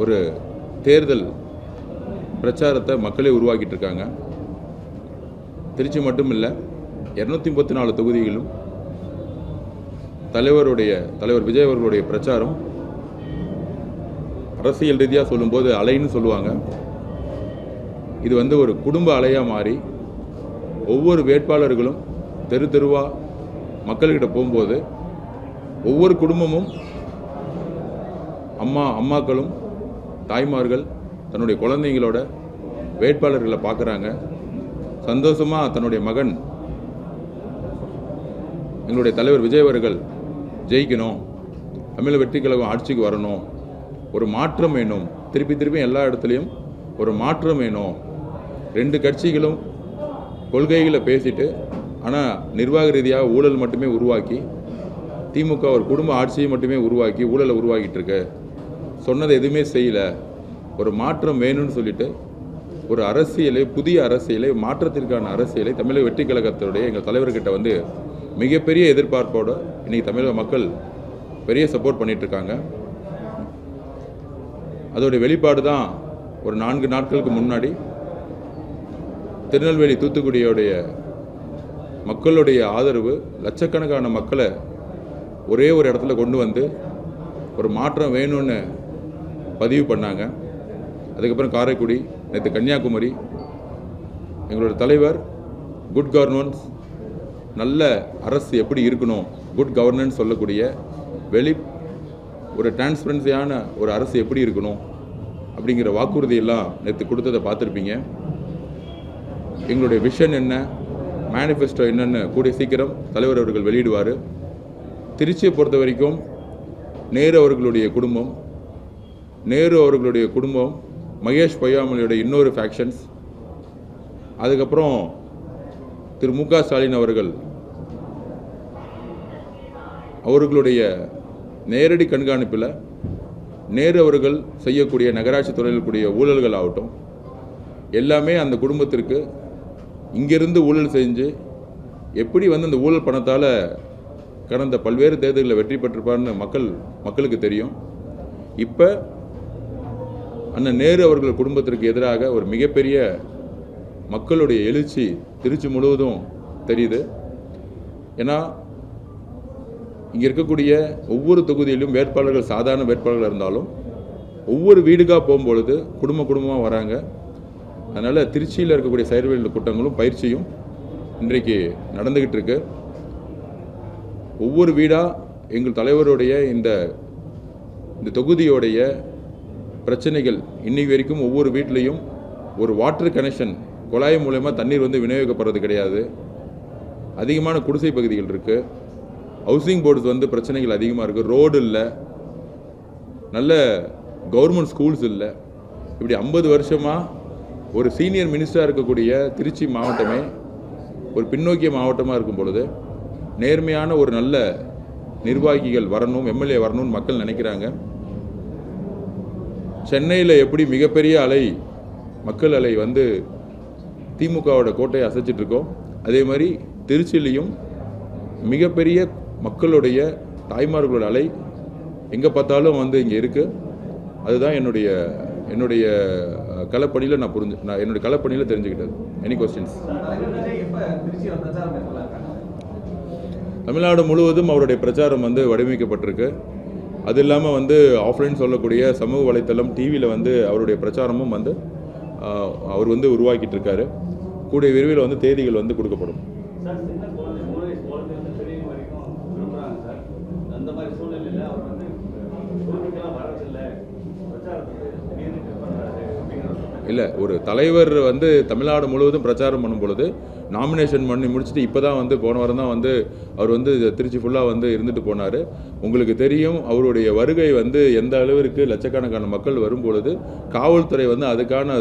ஒரு தேர்தல் பிரச்சாரத்தை மக்களே உருவாக்கிட்டு இருக்காங்க. திருச்சி மட்டும் இல்லை, 234 தொகுதிகளும் தலைவர் விஜய் அவர்களுடைய பிரச்சாரம் அரசியல் ரீதியாக சொல்லும்போது அலைன்னு சொல்லுவாங்க. இது ஒரு குடும்ப அலையாக மாறி ஒவ்வொரு வேட்பாளர்களும் தெரு தெருவாக மக்கள்கிட்ட போகும்போது ஒவ்வொரு குடும்பமும் அம்மாக்களும் தாய்மார்கள் தன்னுடைய குழந்தைங்களோட வேட்பாளர்களை பார்க்குறாங்க. சந்தோஷமாக தன்னுடைய மகன் எங்களுடைய தலைவர் விஜய் அவர்கள் ஜெயிக்கணும், தமிழ் வெற்றி கழகம் ஆட்சிக்கு வரணும், ஒரு மாற்றம் வேணும், திருப்பி எல்லா இடத்துலையும் ஒரு மாற்றம் வேணும். 2 கட்சிகளும் கொள்கைகளை பேசிட்டு ஆனால் நிர்வாக ரீதியாக ஊழல் மட்டுமே உருவாக்கி, திமுக ஒரு குடும்ப ஆட்சியை மட்டுமே உருவாக்கி ஊழலை உருவாக்கிட்டு இருக்கு, சொன்னதை எதுவுமே செய்யலை, ஒரு மாற்றம் வேணும்னு சொல்லிட்டு ஒரு அரசியலை, புதிய அரசியலை, மாற்றத்திற்கான அரசியலை தமிழக வெற்றி கழகத்துடைய எங்கள் தலைவர்கிட்ட மிகப்பெரிய எதிர்பார்ப்போடு இன்றைக்கி தமிழக மக்கள் பெரிய சப்போர்ட் பண்ணிகிட்ருக்காங்க. அதோடைய வெளிப்பாடு தான் ஒரு 4 நாட்களுக்கு முன்னாடி திருநெல்வேலி தூத்துக்குடியோடைய மக்களுடைய ஆதரவு லட்சக்கணக்கான மக்களை ஒரே ஒரு இடத்துல கொண்டு வந்து ஒரு மாற்றம் வேணும்னு பதிவு பண்ணாங்க. அதுக்கப்புறம் காரைக்குடி, நேற்று கன்னியாகுமரி. எங்களோட தலைவர் குட் கவர்னன்ஸ், நல்ல அரசு எப்படி இருக்கணும், குட் கவர்னன்ஸ் சொல்லக்கூடிய ஒரு டிரான்ஸ்பரன்சியான ஒரு அரசு எப்படி இருக்கணும் அப்படிங்கிற வாக்குறுதியெல்லாம் நேற்று கொடுத்ததை பார்த்துருப்பீங்க. எங்களுடைய விஷன் என்ன, மேனிஃபெஸ்டோ என்னன்னு கூடிய சீக்கிரம் தலைவர் அவர்கள் வெளியிடுவார். திருச்சியை பொறுத்த வரைக்கும் நேரு அவர்களுடைய குடும்பம், மகேஷ் பொய்யாமொழியோட இன்னொரு ஃபேக்ஷன்ஸ், அதுக்கப்புறம் திரு மு க ஸ்டாலின் அவர்களுடைய நேரடி கண்காணிப்பில் நேரு அவர்கள் செய்யக்கூடிய நகராட்சி துறையில் கூடிய ஊழல்கள் ஆகட்டும், எல்லாமே அந்த குடும்பத்திற்கு இங்கிருந்து ஊழல் செஞ்சு எப்படி அந்த ஊழல் பணத்தால் கடந்த பல்வேறு தேர்தல்களில் வெற்றி பெற்றிருப்பார்னு மக்களுக்கு தெரியும். இப்போ அண்ணன் நேரு அவர்கள் குடும்பத்திற்கு எதிராக ஒரு மிகப்பெரிய மக்களுடைய எழுச்சி திருச்சி முழுவதும் தெரியுது. ஏன்னா இங்கே இருக்கக்கூடிய ஒவ்வொரு தொகுதியிலும் வேட்பாளர்கள் சாதாரண வேட்பாளர்கள் இருந்தாலும் ஒவ்வொரு வீடுக்காக போகும்பொழுது குடும்பமாக வராங்க. அதனால் திருச்சியில் இருக்கக்கூடிய செயல்வெளி கூட்டங்களும் பயிற்சியும் இன்றைக்கு நடந்துக்கிட்டு இருக்கு. ஒவ்வொரு வீடாக எங்கள் தலைவருடைய இந்த தொகுதியோடைய பிரச்சனைகள் இன்னைக்கு வரைக்கும் ஒவ்வொரு வீட்லேயும் ஒரு வாட்டர் கனெக்ஷன், குழாய் மூலமாக தண்ணீர் விநியோகிக்கப்படுறது கிடையாது. அதிகமான குடிசை பகுதிகள் இருக்குது. ஹவுசிங் போர்ட்ஸ் பிரச்சனைகள் அதிகமாக இருக்குது. ரோடு இல்லை, நல்ல கவர்மெண்ட் ஸ்கூல்ஸ் இல்லை. இப்படி 50 வருஷமாக ஒரு சீனியர் மினிஸ்டராக இருக்கக்கூடிய திருச்சி மாவட்டமே ஒரு பின்னோக்கிய மாவட்டமாக இருக்கும் பொழுது நேர்மையான ஒரு நல்ல நிர்வாகிகள் வரணும், எம்எல்ஏ வரணும்னு மக்கள் நினைக்கிறாங்க. சென்னையில் எப்படி மிகப்பெரிய மக்கள் அலை திமுகவோட கோட்டையை அசைச்சிட்ருக்கோம், அதே மாதிரி திருச்சியிலையும் மிகப்பெரிய மக்களுடைய தாய்மார்களோட அலை எங்கே பார்த்தாலும் இங்கே இருக்குது. அதுதான் என்னுடைய களப்பணியில் நான் என்னுடைய களப்பணியில் தெரிஞ்சுக்கிட்டது. Any questions? தமிழ்நாடு முழுவதும் அவருடைய பிரச்சாரம் வடிவமைக்கப்பட்டிருக்கு. அது இல்லாமல் ஆஃப்லைன் சொல்லக்கூடிய சமூக வலைத்தளம், டிவியில் அவருடைய பிரச்சாரமும் அவர் உருவாக்கிட்டு இருக்காரு. கூடிய விரைவில் தேதிகள் கொடுக்கப்படும். இல்லை, ஒரு தலைவர் தமிழ்நாடு முழுவதும் பிரச்சாரம் பண்ணும் பொழுது நாமினேஷன் பண்ணி முடிச்சுட்டு இப்போ தான் போன வாரம் தான் அவர் திருச்சி ஃபுல்லாக இருந்துட்டு போனார். உங்களுக்கு தெரியும் அவருடைய வருகை எந்த அளவிற்கு லட்சக்கணக்கான மக்கள் வரும்பொழுது காவல்துறை அதுக்கான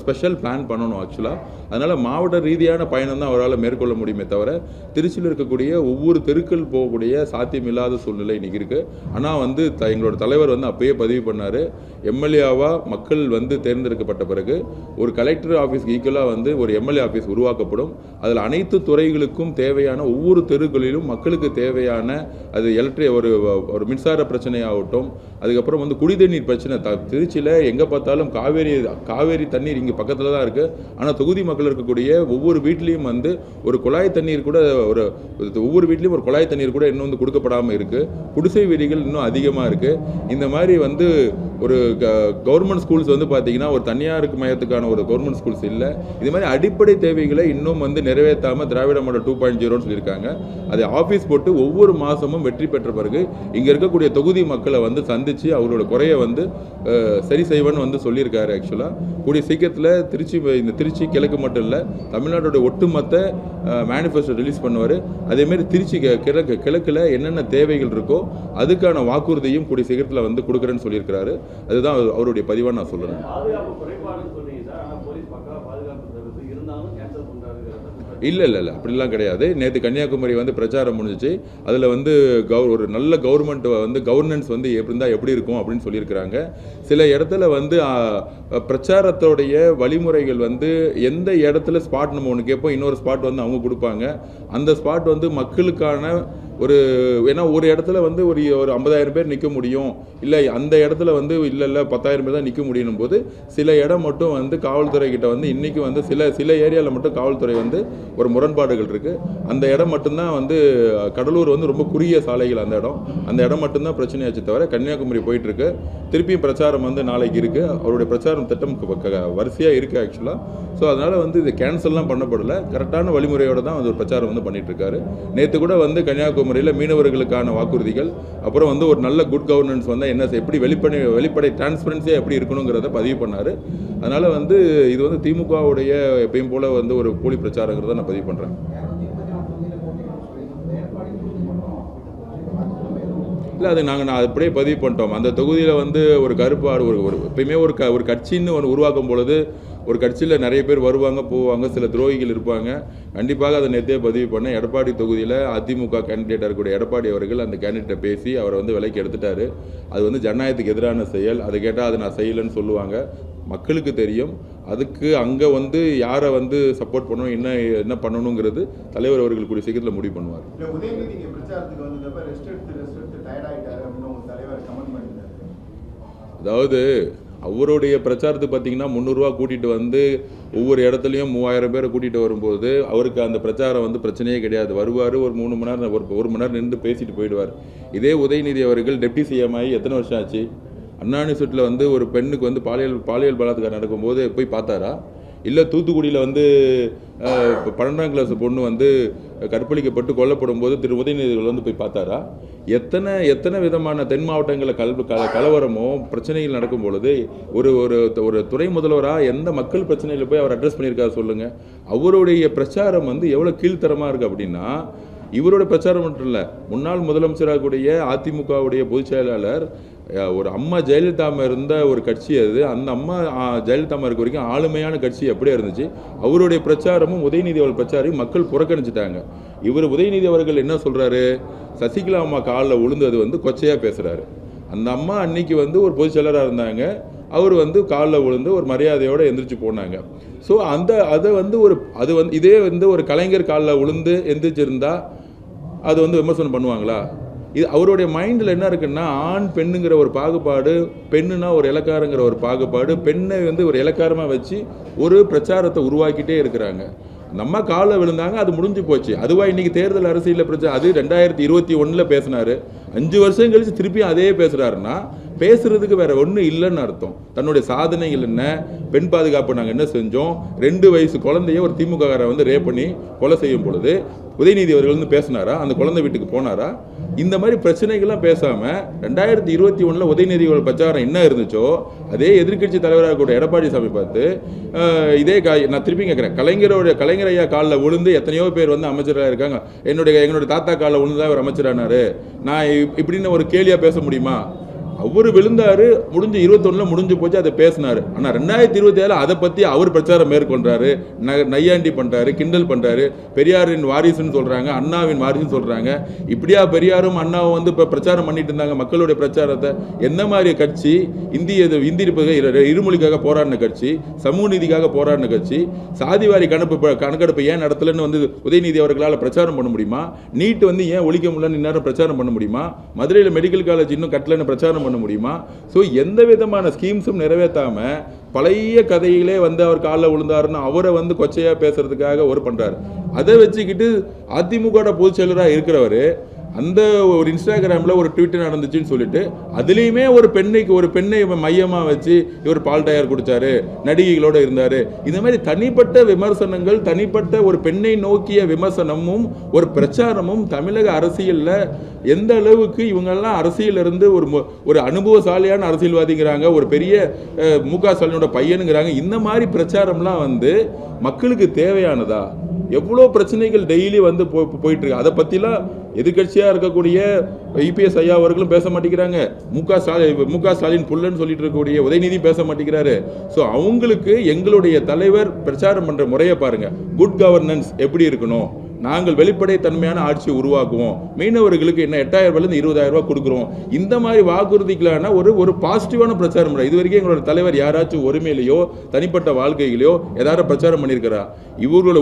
ஸ்பெஷல் பிளான் பண்ணணும் ஆக்சுவலாக. அதனால் மாவட்ட ரீதியான பயணம் தான் அவரால் மேற்கொள்ள முடியுமே தவிர திருச்சியில் இருக்கக்கூடிய ஒவ்வொரு தெருக்கள் போகக்கூடிய சாத்தியமில்லாத சூழ்நிலை இன்றைக்கி இருக்குது. ஆனால் எங்களோட தலைவர் அப்பயே பதிவு பண்ணார், எம்எல்ஏவாக மக்கள் தேர்ந்தெடுக்கப்பட்ட பிறகு ஒரு கலெக்டர் ஆஃபீஸ்க்கு ஈக்குவலாக ஒரு எம்எல்ஏ ஆஃபீஸ் உருவாக்கப்படும். அதில் அனைத்து துறைகளுக்கும் தேவையான ஒவ்வொரு தெருக்களிலும் மக்களுக்கு தேவையான அது ஒரு மின்சார பிரச்சனை ஆகட்டும், அதுக்கப்புறம் வந்து குடிதண்ணீர் பிரச்சனை. திருச்சியில் எங்கே பார்த்தாலும் காவேரி தண்ணீர் இங்கே பக்கத்தில் தான் இருக்குது. ஆனால் தொகுதி மக்கள் இருக்கக்கூடிய ஒவ்வொரு வீட்லேயும் வந்து ஒரு குழாய் தண்ணீர் கூட ஒவ்வொரு வீட்லேயும் ஒரு குழாய் தண்ணீர் கூட இன்னும் வந்து கொடுக்கப்படாமல் இருக்குது. குடிசை வீதிகள் இன்னும் அதிகமாக இருக்குது. இந்த மாதிரி வந்து ஒரு கவர்மெண்ட் ஸ்கூல்ஸ் வந்து பார்த்தீங்கன்னா ஒரு தனியாருக்கு மையத்துக்கான ஒரு கவர்மெண்ட் ஸ்கூல்ஸ் இல்லை. இது மாதிரி அடிப்படை தேவைகளை இன்னும் வந்து நிறைவேற்றாமல் திராவிட மாடல் 2.0ன்னு சொல்லியிருக்காங்க. அதை ஆஃபீஸ் போட்டு ஒவ்வொரு மாதமும் வெற்றி பெற்ற பிறகு இங்கே இருக்கக்கூடிய தொகுதி மக்களை வந்து சந்தித்து அவரோட குறையை வந்து சரி செய்வேன்னு வந்து சொல்லியிருக்காரு. ஆக்சுவலாக கூடிய சீக்கிரத்தில் திருச்சி கிழக்கு மட்டும் இல்லை, தமிழ்நாட்டோட ஒட்டுமொத்த மேனிஃபெஸ்டோ ரிலீஸ் பண்ணுவார். அதேமாரி திருச்சி கிழக்கில் என்னென்ன தேவைகள் இருக்கோ அதுக்கான வாக்குறுதியும் கூடிய சீக்கிரத்தில் வந்து கொடுக்குறேன்னு சொல்லியிருக்கிறாரு. அதுதான் அவருடைய பதிவாக நான் சொல்கிறேன். இல்லை அப்படிலாம் கிடையாது. நேற்று கன்னியாகுமரி வந்து பிரச்சாரம் முடிஞ்சிச்சு. அதில் வந்து ஒரு நல்ல கவர்மெண்ட் வந்து கவர்னன்ஸ் வந்து எப்படி இருக்கும் அப்படின்னு சொல்லியிருக்கிறாங்க. சில இடத்துல வந்து பிரச்சாரத்தோடைய வழிமுறைகள் வந்து எந்த இடத்துல ஸ்பாட் நம்ம ஒன்று கேட்போம், இன்னொரு ஸ்பாட் வந்து அவங்க கொடுப்பாங்க. அந்த ஸ்பாட் வந்து மக்களுக்கான ஏன்னா ஒரு இடத்துல வந்து ஒரு 50,000 பேர் நிற்க முடியும், இல்லை அந்த இடத்துல வந்து இல்லை 10,000 பேர் தான் நிற்க முடியும் போது சில இடம் மட்டும் வந்து காவல்துறை கிட்ட வந்து இன்றைக்கி வந்து சில ஏரியாவில் மட்டும் காவல்துறை வந்து ஒரு முரண்பாடுகள் இருக்குது. அந்த இடம் மட்டும்தான் வந்து கடலூர் வந்து ரொம்ப குறுகிய சாலைகள், அந்த இடம் மட்டும்தான் பிரச்சனையாச்சு தவிர கன்னியாகுமரி போயிட்டுருக்கு. திருப்பியும் பிரச்சாரம் வந்து நாளைக்கு இருக்குது. அவருடைய பிரச்சாரம் திட்டம் வரிசையாக இருக்குது ஆக்சுவலாக. ஸோ அதனால் வந்து இது கேன்சல்லாம் பண்ணப்படலை. கரெக்டான வழிமுறையோடு தான் வந்து ஒரு பிரச்சாரம் வந்து பண்ணிகிட்ருக்காரு. நேற்று கூட வந்து கன்னியாகுமரியில் மீனவர்களுக்கான வாக்குறுதிகள், அப்புறம் வந்து ஒரு நல்ல குட் கவர்னன்ஸ் வந்து எப்படி வெளிப்படை டிரான்ஸ்பரன்சியாக எப்படி இருக்கணுங்கிறத பதிவு பண்ணார். அதனால் வந்து இது வந்து திமுகவுடைய எப்பயும் போல் வந்து ஒரு போலி பிரச்சாரங்கிறத நான் பதிவு பண்ணுறேன். இல்லை அது நான் அப்படியே பதிவு பண்ணிட்டோம். அந்த தொகுதியில் வந்து ஒரு கருப்பாடு எப்பயுமே ஒரு கட்சின்னு ஒன்று உருவாக்கும் பொழுது ஒரு கட்சியில் நிறைய பேர் வருவாங்க போவாங்க, சில துரோகிகள் இருப்பாங்க. கண்டிப்பாக அதை நேற்றே பதிவு பண்ணேன். எடப்பாடி தொகுதியில் அதிமுக கேண்டிடேட்டாக இருக்கக்கூடிய எடப்பாடி அவர்கள் அந்த கேண்டிடேட்டை பேசி அவரை வந்து விலைக்கு எடுத்துட்டாரு. அது வந்து ஜனநாயகத்துக்கு எதிரான செயல். அதை கேட்டால் அதை நான் செய்யலைன்னு சொல்லுவாங்க. மக்களுக்கு தெரியும். அதுக்கு அங்கே வந்து யாரை வந்து சப்போர்ட் பண்ணணும், என்ன பண்ணணுங்கிறது தலைவர் அவர்கள் கூடிய சீக்கிரத்தில் முடிவு பண்ணுவார். அதாவது அவருடைய பிரச்சாரத்துக்கு பார்த்தீங்கன்னா 300 ரூபா கூட்டிகிட்டு வந்து ஒவ்வொரு இடத்துலையும் 3000 பேரை கூட்டிகிட்டு வரும்போது அவருக்கு அந்த பிரச்சாரம் வந்து பிரச்சனையே கிடையாது. வருவார், ஒரு 3 மணி நேரம் ஒரு மணி நேரம் நின்று பேசிட்டு போயிடுவார். இதே உதயநிதி அவர்கள் டெப்டி சிஎம் ஆகி எத்தனை வருஷம் ஆச்சு? அண்ணா யூனிவர்சிட்டியில் வந்து ஒரு பெண்ணுக்கு வந்து பாலியல் பலாத்காரம் நடக்கும்போது போய் பார்த்தாரா? இல்லை தூத்துக்குடியில் வந்து 12ஆம் கிளாஸ் பொண்ணு வந்து கற்பழிக்கப்பட்டு கொல்லப்படும் போது திரு உதயநிதிகள் வந்து போய் பார்த்தாரா? எத்தனை விதமான தென் மாவட்டங்களில் கலவரமோ பிரச்சனைகள் நடக்கும் பொழுது ஒரு துறை முதல்வராக எந்த மக்கள் பிரச்சனையில் போய் அவர் அட்ரஸ் பண்ணியிருக்காரு சொல்லுங்கள். அவருடைய பிரச்சாரம் வந்து எவ்வளோ கீழ்த்தரமாக இருக்குது அப்படின்னா, இவரோட பிரச்சாரம் மட்டும் இல்லை, முன்னாள் முதலமைச்சராக கூடிய அதிமுகவுடைய பொதுச் செயலாளர் ஒரு அம்மா ஜெயலலிதா இருந்த ஒரு கட்சி அது. அந்த அம்மா ஜெயலலிதா இருக்க வரைக்கும் ஆளுமையான கட்சி அப்படியே இருந்துச்சு. அவருடைய பிரச்சாரமும் உதயநிதி அவர்கள் பிரச்சாரையும் மக்கள் புறக்கணிச்சிட்டாங்க. உதயநிதி அவர்கள் என்ன சொல்கிறாரு? சசிகலா அம்மா காலில் விழுந்தது வந்து கொச்சையாக பேசுகிறாரு. அந்த அம்மா அன்னைக்கு வந்து ஒரு பொதுச் செயலராக இருந்தாங்க. அவர் வந்து காலில் விழுந்து ஒரு மரியாதையோடு எந்திரிச்சு போனாங்க. ஸோ இதே வந்து ஒரு கலைஞர் காலில் விழுந்து எந்திரிச்சிருந்தா அது வந்து விமர்சனம் பண்ணுவாங்களா? இது அவருடைய மைண்டில் என்ன இருக்குன்னா, ஆண் பெண்ணுங்கிற ஒரு பாகுபாடு, பெண்ணுனா ஒரு இலக்காரங்கிற ஒரு பாகுபாடு, பெண்ணை வந்து ஒரு இலக்காரமாக வச்சு ஒரு பிரச்சாரத்தை உருவாக்கிட்டே இருக்கிறாங்க. நம்ம காலில் விழுந்தாங்க, அது முடிஞ்சு போச்சு. அதுவாக இன்றைக்கி தேர்தல் அரசியலில் பிரச்சனை. அது 2021 பேசினார். 5 வருஷம் கழிச்சு திருப்பியும் அதே பேசுகிறாருன்னா பேசுறதுக்கு வேற ஒன்றும் இல்லைன்னு அர்த்தம். தன்னுடைய சாதனைகள் என்ன, பெண் பாதுகாப்பு நாங்கள் என்ன செஞ்சோம், 2 வயசு குழந்தைய ஒரு திமுககாரை வந்து ரேப் பண்ணி கொலை செய்யும் பொழுது உதயநிதி அவர்கள் வந்து பேசினாரா? அந்த குழந்தை வீட்டுக்கு போனாரா? இந்த மாதிரி பிரச்சனைகள்லாம் பேசாமல் 2021 உதயநிதியோட பிரச்சாரம் என்ன இருந்துச்சோ அதே எதிர்கட்சி தலைவராக கூட எடப்பாடி சாமி பார்த்து நான் திருப்பி கேட்குறேன், கலைஞர் ஐயா காலில் விழுந்து எத்தனையோ பேர் வந்து அமைச்சராக இருக்காங்க. எங்களுடைய தாத்தா காலில் விழுந்து தான் அவர் அமைச்சரானாரு. நான் இப்படின்னு ஒரு கேலியாக பேச முடியுமா? அவர் விழுந்தாரு, முடிஞ்சு 21 முடிஞ்சு போச்சு, அதை பேசினாரு. ஆனால் 2027 அதை பற்றி அவர் பிரச்சாரம் மேற்கொள்றாரு, நையாண்டி பண்ணுறாரு, கிண்டல் பண்ணுறாரு. பெரியாரின் வாரிசுன்னு சொல்கிறாங்க, அண்ணாவின் வாரிசுன்னு சொல்கிறாங்க. இப்படியா பெரியாரும் அண்ணாவும் வந்து இப்போ பிரச்சாரம் பண்ணிட்டு இருந்தாங்க மக்களுடைய பிரச்சாரத்தை? எந்த மாதிரி கட்சி இந்தி இருமொழிக்காக போராடின கட்சி, சமூக நீதிக்காக போராடின கட்சி, சாதிவாரி கணக்கெடுப்பு ஏன் நடத்தலன்னு வந்து உதயநிதி அவர்களால் பிரச்சாரம் பண்ண முடியுமா? நீட் வந்து ஏன் ஒழிக்க முடியலன்னு இந்நேரம் பிரச்சாரம் பண்ண முடியுமா? மதுரையில் மெடிக்கல் காலேஜ் இன்னும் கட்டலன்னு பிரச்சாரம் பண்ண முடியுமா? ஸோ எந்த விதமான ஸ்கீம்ஸும் நிறைவேற்றாம பழைய கதையிலே வந்து அவர் காலில் விழுந்தாருன்னு அவரை வந்து கொச்சையா பேசுறதுக்காக ஒரு பண்றாரு. அதை வச்சுக்கிட்டு அதிமுக பொதுச் செயலராக இருக்கிறவர் அந்த ஒரு இன்ஸ்டாகிராமில் ஒரு ட்வீட் நடந்துச்சுன்னு சொல்லிட்டு அதுலேயுமே ஒரு பெண்ணை மையமாக வச்சு இவர் பால் டயர் குடித்தாரு, நடிகைகளோடு இருந்தார். இந்த மாதிரி தனிப்பட்ட விமர்சனங்கள், தனிப்பட்ட ஒரு பெண்ணை நோக்கிய விமர்சனமும் ஒரு பிரச்சாரமும் தமிழக அரசியலில் எந்த அளவுக்கு இவங்கெல்லாம் அரசியலிருந்து ஒரு அனுபவசாலியான அரசியல்வாதிங்கிறாங்க, ஒரு பெரிய மு க ஸ்டாலினோட பையனுங்கிறாங்க. இந்த மாதிரி பிரச்சாரம்லாம் வந்து மக்களுக்கு தேவையானதா? எவ்வளோ பிரச்சனைகள் டெய்லி வந்து போயிட்டு இருக்கு. அதை பற்றிலாம் எதிர்கட்சியாக இருக்கக்கூடிய இபிஎஸ் ஐயா அவர்களும் பேச மாட்டேங்கிறாங்க. மு க ஸ்டாலின் புல்லன்னு சொல்லிட்டு இருக்கக்கூடிய உதயநிதி பேச மாட்டேங்கிறாரு. ஸோ அவங்களுக்கு எங்களுடைய தலைவர் பிரச்சாரம் பண்ணுற முறையை பாருங்க. குட் கவர்னன்ஸ் எப்படி இருக்கணும், நாங்கள் வெளிப்படைத்தன்மையான ஆட்சியை உருவாக்குவோம், மீனவர்களுக்கு என்ன 8,000 ரூபாயிலிருந்து 20,000 ரூபாய் கொடுக்குறோம், இந்த மாதிரி வாக்குறுதிகளான ஒரு பாசிட்டிவான பிரச்சாரம். இது வரைக்கும் எங்களோட தலைவர் யாராச்சும் ஒருமையிலையோ தனிப்பட்ட வாழ்க்கையிலையோ ஏதாவது பிரச்சாரம் பண்ணியிருக்கிறா? இவர்களோட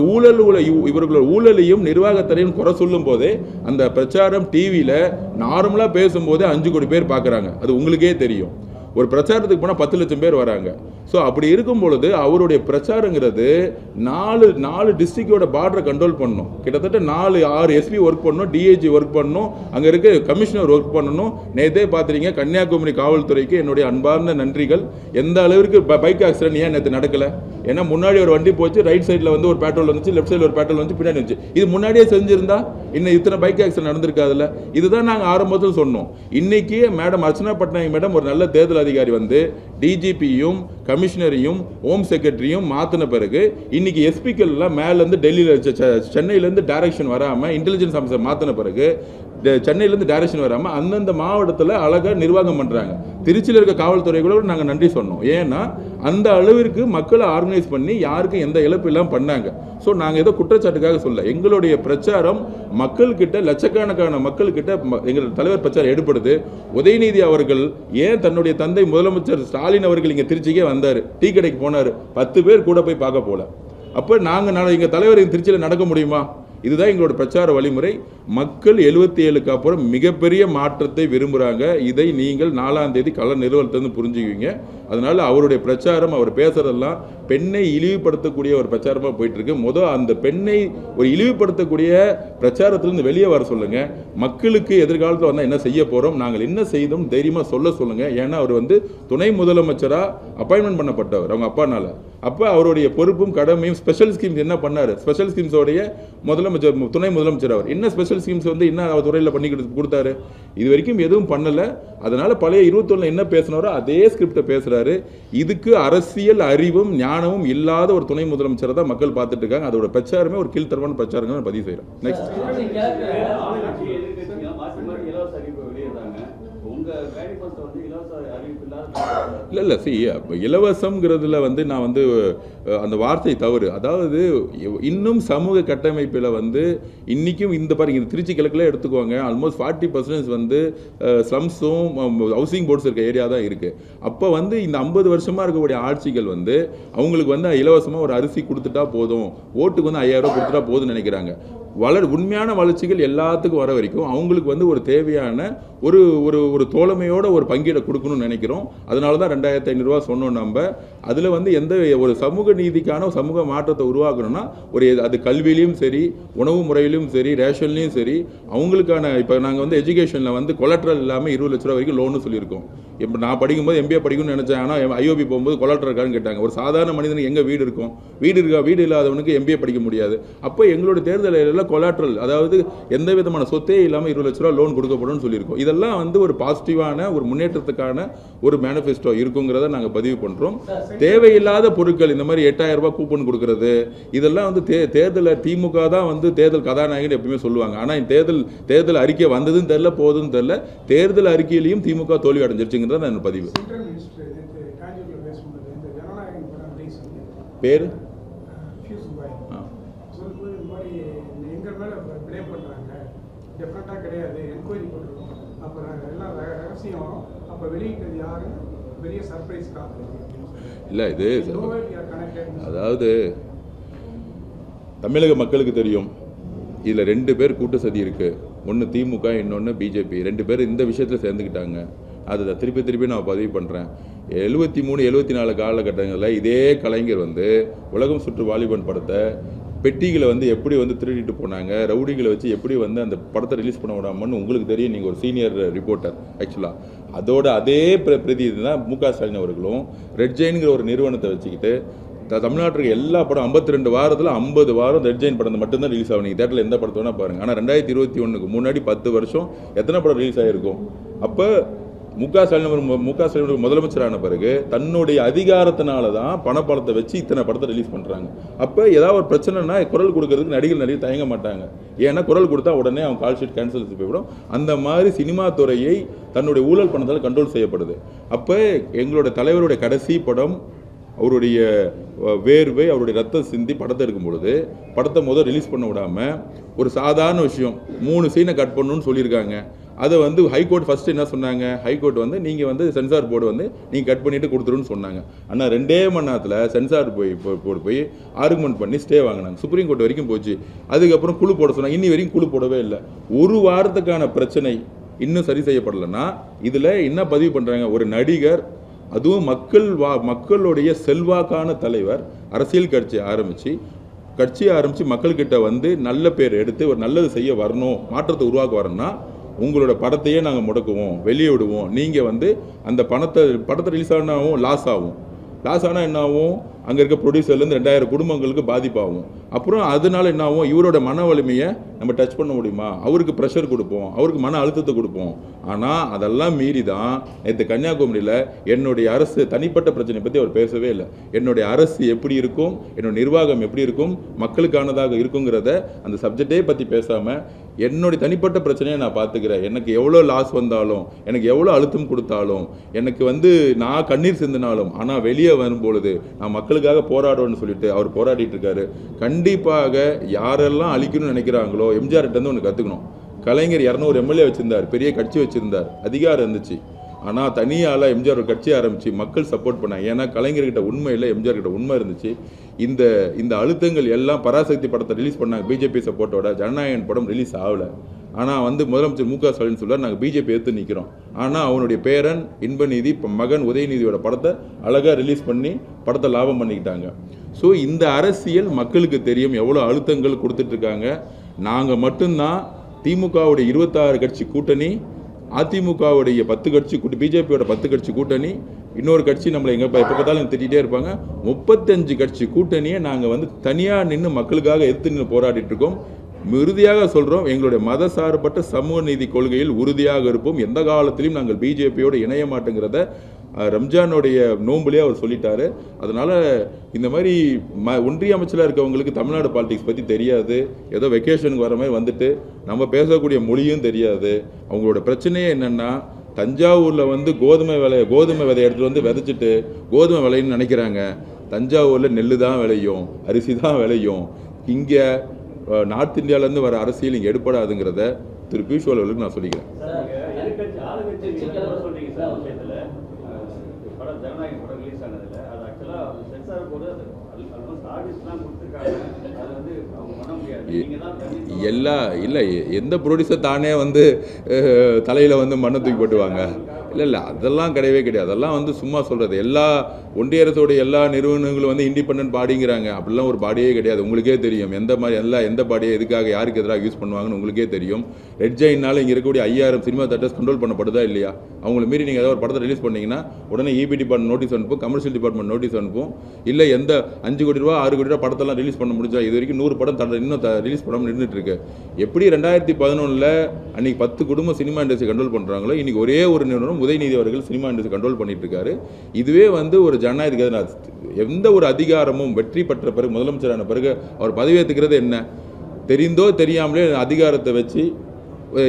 ஊழலையும் நிர்வாகத்திலையும் குறை சொல்லும் போதே அந்த பிரச்சாரம் டிவியில் நார்மலாக பேசும்போதே 5 கோடி பேர் பார்க்குறாங்க. அது உங்களுக்கே தெரியும். ஒரு பிரச்சாரத்துக்கு போனால் 10 லட்சம் பேர் வராங்க. ஸோ அப்படி இருக்கும் பொழுது அவருடைய பிரச்சாரங்கிறது 4 டிஸ்ட்ரிக்டோட பார்டரை கண்ட்ரோல் பண்ணணும். கிட்டத்தட்ட 4-6 எஸ்பி ஒர்க் பண்ணணும், டிஐஜி ஒர்க் பண்ணணும், அங்கே இருக்க கமிஷனர் ஒர்க் பண்ணணும். நேற்றே பார்த்துறீங்க, கன்னியாகுமரி காவல்துறைக்கு என்னுடைய அன்பார்ந்த நன்றிகள். எந்த அளவிற்கு பைக் ஆக்சிடென்ட் ஏன் நேற்று நடக்கலை? ஏன்னா முன்னாடி ஒரு வண்டி போச்சு, ரைட் சைடில் வந்து ஒரு பெட்ரோல் வந்துச்சு, லெஃப்ட் சைடில் ஒரு பெட்ரோல் வந்துச்சு, பின்னாடி வந்துச்சு. இது முன்னாடியே செஞ்சிருந்தா இன்னும் இத்தனை பைக் ஆக்சிடென்ட் நடந்திருக்காதுல்ல. இதுதான் நாங்கள் ஆரம்பத்தில் சொன்னோம். இன்னைக்கு மேடம் அர்ச்சனா பட்நாயக் மேடம் ஒரு நல்ல தேர்தல் அதிகாரி வந்து டிஜிபியும் கமிஷனரையும் ஹோம் செக்ரட்டரியும் மாற்றின பிறகு இன்னைக்கு எஸ்பிக்கள்லாம் மேலேருந்து டெல்லியில் சென்னையிலேருந்து டைரக்ஷன் வராமல் இன்டெலிஜென்ஸ் ஆஃபீஸர் மாற்றின பிறகு சென்னையிலேருந்து டைரக்ஷன் வராமல் அந்தந்த மாவட்டத்தில் அழகாக நிர்வாகம் பண்ணுறாங்க. திருச்சியில் இருக்க காவல்துறை கூட நாங்கள் நன்றி சொன்னோம். ஏன்னா அந்த அளவிற்கு மக்களை ஆர்கனைஸ் பண்ணி யாருக்கும் எந்த இழப்பு இல்லாமல் பண்ணாங்க. ஸோ நாங்கள் ஏதோ குற்றச்சாட்டுக்காக சொல்ல, எங்களுடைய பிரச்சாரம் மக்கள்கிட்ட, லட்சக்கணக்கான மக்கள்கிட்ட எங்கள் தலைவர் பிரச்சாரம் எடுப்படுது. உதயநிதி அவர்கள் ஏன் தன்னுடைய தந்தை முதலமைச்சர் ஸ்டாலின் அவர்கள் இங்கே திருச்சிக்கே வந்தார், டீ கடைக்கு போனார், 10 பேர் கூட போய் பார்க்க போல. அப்போ நாங்கள் எங்கள் தலைவர் திருச்சியில் நடக்க முடியுமா? இதுதான் எங்களோட பிரச்சார வழிமுறை. மக்கள் 77க்கு அப்புறம் மிகப்பெரிய மாற்றத்தை விரும்புகிறாங்க. இதை நீங்கள் 4ஆம் தேதி கள நிறுவனத்திலிருந்து புரிஞ்சுக்குவீங்க. அதனால அவருடைய பிரச்சாரம், அவர் பேசுறதெல்லாம் பெண்ணை இழிவுபடுத்தக்கூடிய ஒரு பிரச்சாரமாக போயிட்டு இருக்கு. அந்த பெண்ணை ஒரு இழிவுபடுத்தக்கூடிய பிரச்சாரத்திலிருந்து வெளியே வர சொல்லுங்க. மக்களுக்கு எதிர்காலத்தில் வந்தால் என்ன செய்ய போகிறோம், நாங்கள் என்ன செய்தோம் தைரியமாக சொல்லுங்க. ஏன்னா அவர் வந்து துணை முதலமைச்சராக அப்பாயின்மெண்ட் பண்ணப்பட்டவர் அவங்க அப்பானால. அப்போ அவருடைய பொறுப்பும் கடமையும் ஸ்பெஷல் ஸ்கீம்ஸ் என்ன பண்ணார், ஸ்பெஷல் ஸ்கீம்ஸோடைய துணை முதலமைச்சர் அவர் என்ன ஸ்பெஷல் ஸ்கீம்ஸ் வந்து என்ன அவர் துறையில் பண்ணி கொடுத்தாரு? இது வரைக்கும் எதுவும் பண்ணலை. அதனால பழைய 21 என்ன பேசினாரோ அதே ஸ்கிரிப்டை பேசுறாரு. இதுக்கு அரசியல் அறிவும் ஞானமும் இல்லாத ஒரு துணை முதலமைச்சரை தான் மக்கள் பார்த்துட்டு இருக்காங்க. அதோட பிரச்சாரமே ஒரு கீழ்த்தரமான பிரச்சாரங்கள் பதிவு செய்யறோம். நெக்ஸ்ட் இல்லை இலவசம்ங்கிறதுல வந்து நான் வந்து அந்த வார்த்தை தவறு. அதாவது இன்னும் சமூக கட்டமைப்பில் வந்து இன்றைக்கும் இந்த பாருங்க, இந்த திருச்சி கிழக்கில் எடுத்துக்குவாங்க, ஆல்மோஸ்ட் 40% வந்து ஸ்லம்ஸும் ஹவுசிங் போர்ட்ஸ் இருக்க ஏரியா தான் இருக்குது. அப்போ வந்து இந்த 50 வருஷமாக இருக்கக்கூடிய ஆட்சிகள் வந்து அவங்களுக்கு வந்து இலவசமாக ஒரு அரிசி கொடுத்துட்டா போதும், ஓட்டுக்கு வந்து 5000 ரூபா கொடுத்துட்டா போதும்னு நினைக்கிறாங்க. உண்மையான வளர்ச்சிகள் எல்லாத்துக்கும் வர வரைக்கும் அவங்களுக்கு வந்து ஒரு தேவையான ஒரு ஒரு தோழமையோட ஒரு பங்கீடை கொடுக்கணும்னு நினைக்கிறோம். அதனால தான் 2500 ரூபா சொன்னோம். நம்ம அதில் வந்து எந்த ஒரு சமூக நீதிக்கான சமூக மாற்றத்தை உருவாக்கணும்னா அது கல்வியிலையும் சரி, உணவு முறையிலும் சரி, ரேஷன்லையும் சரி, அவங்களுக்கான இப்போ நாங்கள் வந்து எஜுகேஷனில் வந்து கொலாட்ரல் இல்லாமல் 20 லட்ச ரூபா வரைக்கும் லோன்னு சொல்லியிருக்கோம். இப்போ நான் படிக்கும்போது MBA படிக்கணும்னு நினச்சேன். ஆனால் IOB போகும்போது கொலாட்ரல் இருக்கான்னு கேட்டாங்க. ஒரு சாதாரண மனிதனுக்கு எங்கே வீடு இருக்கும்? வீடு இல்லாதவனுக்கு MBA படிக்க முடியாது. அப்போ எங்களோட தேர்தலில் பேரில் கொலாட்ரல், அதாவது எந்த விதமான சொத்தே இல்லாமல் 20 லட்ச ரூபா லோன் கொடுக்கப்படும் சொல்லியிருக்கோம். இதெல்லாம் வந்து ஒரு பாசிட்டிவான ஒரு முன்னேற்றத்துக்கான ஒரு மேனிஃபெஸ்டோ இருக்குங்கிறத நாங்கள் பதிவு பண்ணுறோம். தேவையில்லாத பொருட்கள் இந்த மாதிரி 8000 ரூபாய் கூப்பன் கொடுக்கறது இதெல்லாம் வந்து தேர்தலில் திமுக தான் வந்து தேர்தல் கதாநாயகன் எப்பவுமே சொல்லுவாங்க. ஆனால் தேர்தல் அறிக்கை வந்ததுன்னு தெரியல, போகுதுன்னு தெரியல. தேர்தல் அறிக்கையிலையும் திமுக தோல்வி அடைஞ்சிருச்சுங்கிறத நான் பதிவு. பேர் இல்லை, இது அதாவது தமிழக மக்களுக்கு தெரியும். இதில் 2 பேர் கூட்டு சதி இருக்குது. ஒன்று திமுக, இன்னொன்று பிஜேபி. 2 பேர் இந்த விஷயத்தில் சேர்ந்துக்கிட்டாங்க. அதை திருப்பி நான் பதிவு பண்ணுறேன். 73, 74 காலகட்டங்களில் இதே கலைஞர் வந்து உலகம் சுற்று வாலிபன் படத்தை பெட்டிகளை வந்து எப்படி வந்து திருடிட்டு போனாங்க, ரவுடிகளை வச்சு எப்படி வந்து அந்த படத்தை ரிலீஸ் பண்ண விடாமன்னு உங்களுக்கு தெரியும். நீங்கள் ஒரு சீனியர் ரிப்போர்ட்டர். ஆக்சுவலாக அதோட அதே பிரதி தான் மு.க. ஸ்டாலின் அவர்களும் ரெட் ஜெயின்ங்கிற ஒரு நிறுவனத்தை வச்சுக்கிட்டு தமிழ்நாட்டுக்கு எல்லா படம் 52 வாரத்தில் 50 வாரம் ரெட் ஜெயின் படம் மட்டும்தான் ரிலீஸ் ஆகும். நீங்கள் தேட்டரில் எந்த படத்தை வேணால் பாருங்கள். ஆனால் 2021க்கு முன்னாடி 10 வருஷம் எத்தனை படம் ரிலீஸ் ஆகிருக்கும்? அப்போ மு.க. ஸ்டாலின் முதலமைச்சரான பிறகு தன்னுடைய அதிகாரத்தினால தான் பணப்படத்தை வச்சு இத்தனை படத்தை ரிலீஸ் பண்ணுறாங்க. அப்போ ஏதாவது ஒரு பிரச்சனைனா குரல் கொடுக்கறதுக்கு நடிகர்கள் நிறைய தயங்க மாட்டாங்க. ஏன்னா குரல் கொடுத்தா உடனே அவங்க கால் ஷீட் கேன்சல் போய்விடும். அந்த மாதிரி சினிமா துறையை தன்னுடைய ஊழல் பணத்தால் கண்ட்ரோல் செய்யப்படுது. அப்போ எங்களுடைய தலைவருடைய கடைசி படம் அவருடைய வேர்வை, அவருடைய ரத்தம் சிந்தி படத்தை எடுக்கும் பொழுது படத்தை முதல் ரிலீஸ் பண்ண விடாமல் ஒரு சாதாரண விஷயம் 3 சீனை கட் பண்ணணும்னு சொல்லியிருக்காங்க. அதை வந்து ஹைகோர்ட் ஃபஸ்ட்டு என்ன சொன்னாங்க? ஹைகோர்ட் வந்து நீங்கள் வந்து சென்சார் போர்டு வந்து நீங்கள் கட் பண்ணிவிட்டு கொடுத்துருன்னு சொன்னாங்க. ஆனால் 2 மணி நேரத்தில் சென்சார் போர்டு போய் ஆர்குமெண்ட் பண்ணி ஸ்டே வாங்கினாங்க. சுப்ரீம் கோர்ட் வரைக்கும் போச்சு. அதுக்கப்புறம் குழு போட சொன்னாங்க. இன்னி வரைக்கும் குழு போடவே இல்லை. ஒரு வாரத்துக்கான பிரச்சனை இன்னும் சரி செய்யப்படலைன்னா இதில் என்ன பதிவு பண்ணுறாங்க? ஒரு நடிகர், அதுவும் மக்களுடைய செல்வாக்கான தலைவர் அரசியல் கட்சி ஆரம்பித்து மக்கள்கிட்ட வந்து நல்ல பேர் எடுத்து ஒரு நல்லது செய்ய வரணும், மாற்றத்தை உருவாக்க வரணும்னா உங்களோட படத்தையே நாங்கள் முடக்குவோம், வெளியே விடுவோம். நீங்கள் வந்து அந்த படத்தை ரிலீஸ் ஆனாவும் லாஸ் ஆனால் என்ன ஆகும்? அங்கே இருக்க ப்ரொடியூசர்லேருந்து 2000 குடும்பங்களுக்கு பாதிப்பாகும். அப்புறம் அதனால என்ன ஆகும்? இவரோட மன வலிமையை நம்ம டச் பண்ண முடியுமா? அவருக்கு ப்ரெஷர் கொடுப்போம், அவருக்கு மன அழுத்தத்தை கொடுப்போம். ஆனால் அதெல்லாம் மீறி தான் நேற்று கன்னியாகுமரியில் என்னுடைய அரசு தனிப்பட்ட பிரச்சனை பற்றி அவர் பேசவே இல்லை. என்னுடைய அரசு எப்படி இருக்கும், என்னோட நிர்வாகம் எப்படி இருக்கும், மக்களுக்கானதாக இருக்குங்கிறத அந்த சப்ஜெக்டே பற்றி பேசாமல் என்னுடைய தனிப்பட்ட பிரச்சனையை நான் பார்த்துக்கிறேன். எனக்கு எவ்வளோ லாஸ் வந்தாலும், எனக்கு எவ்வளோ அழுத்தம் கொடுத்தாலும், எனக்கு வந்து நான் கண்ணீர் சிந்தினாலும், ஆனால் வெளியே வரும்பொழுது நான் மக்களுக்காக போராடுவேன்னு சொல்லிட்டு அவர் போராடிட்டு இருக்காரு. கண்டிப்பாக யாரெல்லாம் அழிக்கணும்னு நினைக்கிறாங்களோ எம்ஜிஆர்கிட்ட ஒன்று கற்றுக்கணும். கலைஞர் 200 எம்எல்ஏ வச்சுருந்தார், பெரிய கட்சி வச்சுருந்தார், அதிகாரம் இருந்துச்சு. ஆனால் தனியால் எம்ஜிஆர் ஒரு கட்சி ஆரம்பித்து மக்கள் சப்போர்ட் பண்ணாங்க. ஏன்னா கலைஞர்கிட்ட உண்மை இல்லை, எம்ஜிஆர்கிட்ட உண்மை இருந்துச்சு. இந்த அழுத்தங்கள் எல்லாம் பராசக்தி படத்தை ரிலீஸ் பண்ணாங்க பிஜேபி சப்போர்ட்டோட. ஜனநாயகன் படம் ரிலீஸ் ஆகலை. ஆனால் வந்து முதலமைச்சர் மு.க. ஸ்டாலின் சொல்கிறார், நாங்கள் பிஜேபி எடுத்து நிற்கிறோம். ஆனால் அவனுடைய பேரன் இன்பநீதி, இப்போ மகன் உதயநிதியோட படத்தை அழகாக ரிலீஸ் பண்ணி படத்தை லாபம் பண்ணிக்கிட்டாங்க. ஸோ இந்த அரசியல் மக்களுக்கு தெரியும் எவ்வளோ அழுத்தங்கள் கொடுத்துட்ருக்காங்க. நாங்கள் மட்டும்தான் திமுகவுடைய 26 கட்சி கூட்டணி, அதிமுகவுடைய 10 கட்சி பிஜேபியோட 10 கட்சி கூட்டணி, இன்னொரு கட்சி நம்மளை எப்போ பார்த்தாலும் திட்டிகிட்டே இருப்பாங்க. 35 கட்சி கூட்டணியை நாங்கள் வந்து தனியாக நின்று மக்களுக்காக எடுத்து நின்று போராடிட்டு இருக்கோம். உறுதியாக சொல்கிறோம், எங்களுடைய மத சார்பற்ற சமூக நீதி கொள்கையில் உறுதியாக இருப்போம். எந்த காலத்திலையும் நாங்கள் பிஜேபியோடு இணைய மாட்டேங்கிறத ரம்ஜானுடைய நோம்புலேயே அவர் சொல்லிட்டாரு. அதனால் இந்த மாதிரி ஒன்றிய அமைச்சராக இருக்கவங்களுக்கு தமிழ்நாடு பாலிடிக்ஸ் பற்றி தெரியாது. ஏதோ வெக்கேஷனுக்கு வர மாதிரி வந்துட்டு நம்ம பேசக்கூடிய மொழியும் தெரியாது. அவங்களோட பிரச்சனையே என்னென்னா, தஞ்சாவூரில் வந்து கோதுமை விதை எடுத்துகிட்டு வந்து விதைச்சிட்டு கோதுமை விளையுன்னு நினைக்கிறாங்க. தஞ்சாவூரில் நெல் தான் விளையும், அரிசி தான் விளையும். இங்கே நார்த் இந்தியாவிலேருந்து வர அரசியல் இங்கே எடுப்படாதுங்கிறத திரு பியூஷ் கோயலுக்கு நான் சொல்லிக்கிறேன். இல்லை எந்த ப்ரொடியூசர் தானே வந்து தலையில் வந்து மண்ணை தூக்கி போட்டுவாங்க? இல்லை அதெல்லாம் கிடையவே கிடையாது. அதெல்லாம் வந்து சும்மா சொல்கிறது. எல்லா ஒன்றிய அரசோடைய எல்லா நிறுவனங்களும் வந்து இண்டிபெண்டன்ட் பாடிங்கிறாங்க. அப்படிலாம் ஒரு பாடியே கிடையாது. உங்களுக்கே தெரியும் எந்த மாதிரி எந்த பாடியை எதுக்காக யாருக்கு எதிராக யூஸ் பண்ணுவாங்கன்னு உங்களுக்கே தெரியும். ரெட் ஜெயினால் இங்கே இருக்கக்கூடிய 5000 சினிமா தேட்டர்ஸ் கண்ட்ரோல் பண்ணப்படுதா இல்லையா? அவங்கள மீறி நீங்கள் ஏதாவது ஒரு படத்தை ரிலீஸ் பண்ணிங்கன்னா உடனே இபி டிபார்ட்மெண்ட் நோட்டீஸ் அனுப்பும், கமர்ஷியல் டிபார்ட்மெண்ட் நோட்டீஸ் அனுப்பும். இல்லை எந்த 5 கோடி ரூபா 6 கோடி ரூபா படத்தெல்லாம் ரிலீஸ் பண்ண முடிஞ்சா இது வரைக்கும் 100 படம் இன்னும் ரிலீஸ் பண்ணாமல் நின்றுட்டு இருக்கு. எப்படி 2011 அன்றைக்கி 10 குடும்பம் சினிமா இண்டஸ்ட்ரி கண்ட்ரோல் பண்ணுறாங்களோ இன்றைக்கி ஒரே ஒரு நிறுவனம் உதயநிதி அவர்கள் சினிமா இண்டஸ்ட்ரி கண்ட்ரோல் பண்ணிட்டு இருக்காரு. இதுவே வந்து ஒரு ஜனநாயக எந்த ஒரு அதிகாரமும் வெற்றி பெற்ற பிறகு முதலமைச்சரான பிறகு அவர் பதவியேற்றுக்கிறது என்ன? தெரிந்தோ தெரியாமலே அதிகாரத்தை வச்சு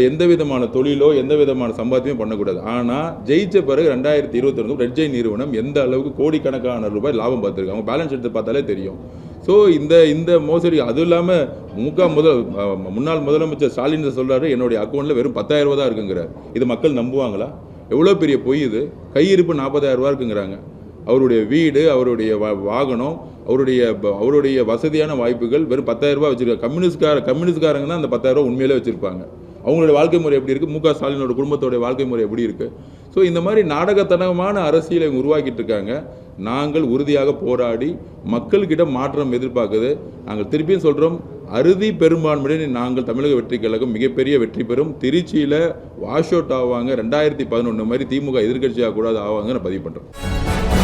எந்த விதமான தொழிலோ எந்த விதமான சம்பாத்தியமும் பண்ணக்கூடாது. ஆனால் ஜெயிச்ச பிறகு 2022 ரெட் ஜெயின் நிறுவனம் எந்த அளவுக்கு கோடிக்கணக்கான ரூபாய் லாபம் பார்த்துருக்கு. அவங்க பேலன்ஸ் எடுத்து பார்த்தாலே தெரியும். ஸோ இந்த மோசடி அதுவும் இல்லாமல் முன்னாள் முதலமைச்சர் ஸ்டாலின் சொல்கிறாரு என்னுடைய அக்கௌண்ட்டில் வெறும் 10,000 ரூபா தான் இருக்குங்கிறார். இது மக்கள் நம்புவாங்களா? எவ்வளோ பெரிய பொய் இது. கையிருப்பு 40,000 ரூபா இருக்குங்கிறாங்க. அவருடைய வீடு, அவருடைய வாகனம், அவருடைய வசதியான வாய்ப்புகள் வெறும் 10,000 ரூபா வச்சுருக்காங்க. கம்யூனிஸ்ட்காரங்க தான் அந்த 10,000 ரூபா உண்மையிலே வச்சுருப்பாங்க. அவங்களுடைய வாழ்க்கை முறை எப்படி இருக்குது? மு.க. ஸ்டாலினோட குடும்பத்தோடைய வாழ்க்கை முறை எப்படி இருக்குது? ஸோ இந்த மாதிரி நாடகத்தனமான அரசியலை உருவாக்கிட்டு இருக்காங்க. நாங்கள் உறுதியாக போராடி மக்கள்கிட்ட மாற்றம் எதிர்பார்க்குது. நாங்கள் திருப்பியும் சொல்கிறோம், அறுதி பெரும்பான்மையுடன் நாங்கள் தமிழக வெற்றி கழகம் மிகப்பெரிய வெற்றி பெறும். திருச்சியில் வாஷ் அவுட் ஆவாங்க. 2011 மாதிரி திமுக எதிர்கட்சியாக கூடாது ஆவாங்கன்னு பதிவு பண்ணுறோம்.